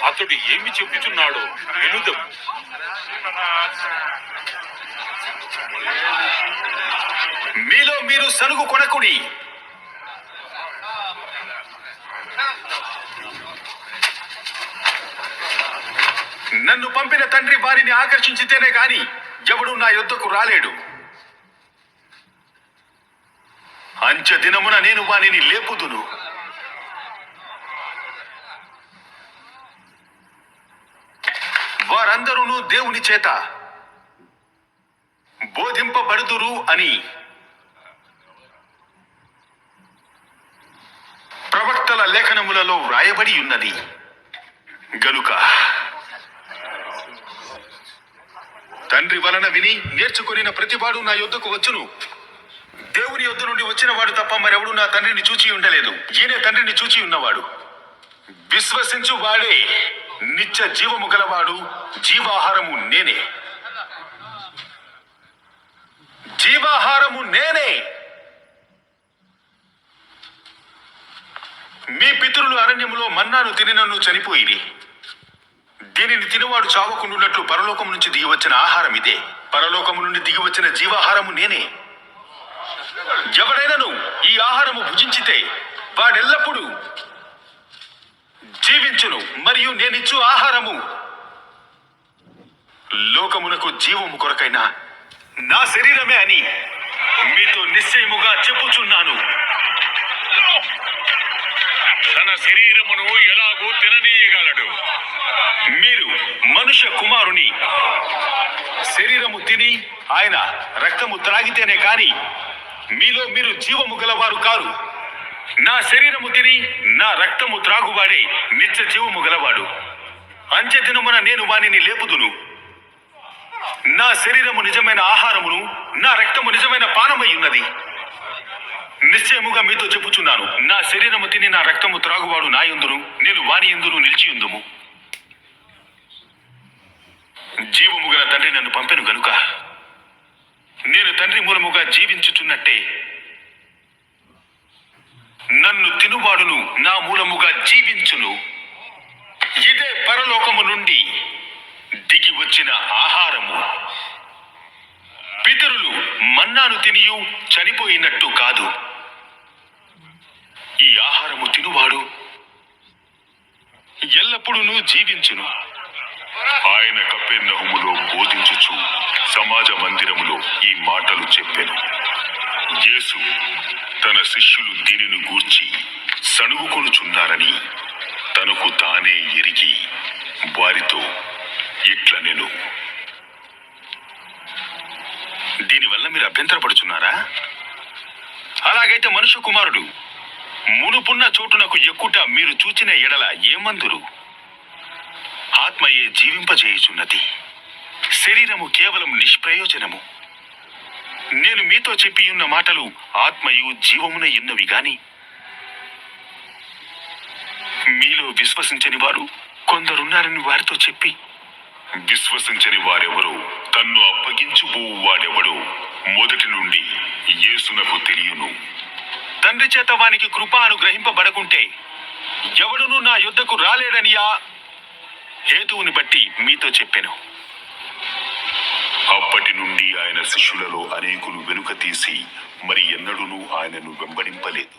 అతడు ఏమి చెప్పుచున్నాడో వినుదం. మీలో మీరు సనుగు కొనకుడి. నన్ను పంపిన తండ్రి వారిని ఆకర్షించితేనే గాని ఎవడు నా యొద్దకు రాలేడు. అంచె దినమున నేను వానిని లేపుదును. వారందరూ దేవుని చేత బోధింపబడుదురు అని ప్రవక్తల లేఖనములలో వ్రాయబడి ఉన్నది. గనుక తండ్రి వలన విని నేర్చుకొనిన ప్రతివాడు నా యొద్దకు వచ్చును. దేవుని యొద్ద నుండి వచ్చిన వాడు తప్ప మరెవడు నా తండ్రిని చూచి ఉండలేదు. ఈయనే తండ్రిని చూచి ఉన్నవాడు. విశ్వసించు వాడే నిత్య జీవము గలవాడు. జీవాహారము నేనే. జీవాహారము నేనే. మీ పితరులు అరణ్యములో మన్నాను తినినను చనిపోయిరి. దీనిని తినవాడు చావకుండునట్లు పరలోకము నుంచి దిగివచ్చిన ఆహారం ఇదే. పరలోకము నుండి దిగివచ్చిన జీవాహారము నేనే. ఎవడైనను ఈ ఆహారము భుజించితే వాడెల్లప్పుడూ జీవించును. మరియు నేనిచ్చు ఆహారము లోకమునకు జీవము కొరకైన నా శరీరమే అని మీతో నిశ్చయముగా చెప్పుచున్నాను. తన శరీరమును ఎలాగూ తిననీయగలడు. మీరు మనుష్య కుమారుని శరీరము తిని ఆయన రక్తము త్రాగితేనే కాని మీలో మీరు జీవము గలవారు కారు. నా శరీరము తిని నా రక్తము త్రాగువాడే నిత్య జీవము గలవాడు. అంచె దినమున నేను వానిని లేపుదును. నా శరీరము నిజమైన ఆహారమును, నా రక్తము నిజమైన పానమై ఉన్నది. నిశ్చయముగా మీతో చెప్పుచున్నాను, నా శరీరము తిని నా రక్తము త్రాగువాడు నా యందును, నేను వాని యందును నిలిచియుందుము. జీవము గల తండ్రి నన్ను పంపెను గనుక నేను తండ్రి మూలముగా జీవించుచున్నట్టే నన్ను తినువాడును నా మూలముగా జీవించును. ఇదే పరలోకము నుండి దిగి వచ్చిన ఆహారము. పితరులు మన్నాను తినియు చనిపోయినట్టు కాదు. ఈ ఆహారము తినువాడు ఎల్లప్పుడూ జీవించును. ఆయన కపెర్నహూములో బోధించుచు సమాజ మందిరములో ఈ మాటలు చెప్పెను. యేసు తన శిష్యులు దీనిని గూర్చి సణుగుకొనుచున్నారని తనకు తానే ఎరిగి వారితో ఇట్లనెను. దీనివల్ల మీరు అభ్యంతరపడుచున్నారా? అలాగైతే మనుష్య కుమారుడు మునుపున్న చోటునకు ఎక్కుట మీరు చూచిన ఎడల ఏమందురు? ఆత్మయే జీవింపజేయుచున్నది, శరీరము కేవలం నిష్ప్రయోజనము. నేను మీతో చెప్పి ఉన్న మాటలు ఆత్మయు జీవమున ఉన్నవి గాని మీలో విశ్వసించని వారు కొందరున్నారని వారితో చెప్పి, విశ్వసించని వారెవరో తన్ను అప్పగించుబోవు వాడెవడో మొదటి నుండి యేసునకు తెలియను. తండ్రి చేత వానికి కృప అనుగ్రహింపబడకుంటే ఎవడును నా యొద్దకు రాలేడని ఆ హేతువుని బట్టి మీతో చెప్పెను. అప్పటి నుండి ఆయన శిష్యులలో అనేకులు వెనుక తీసి మరి ఎన్నడూనూ ఆయనను వెంబడింపలేదు.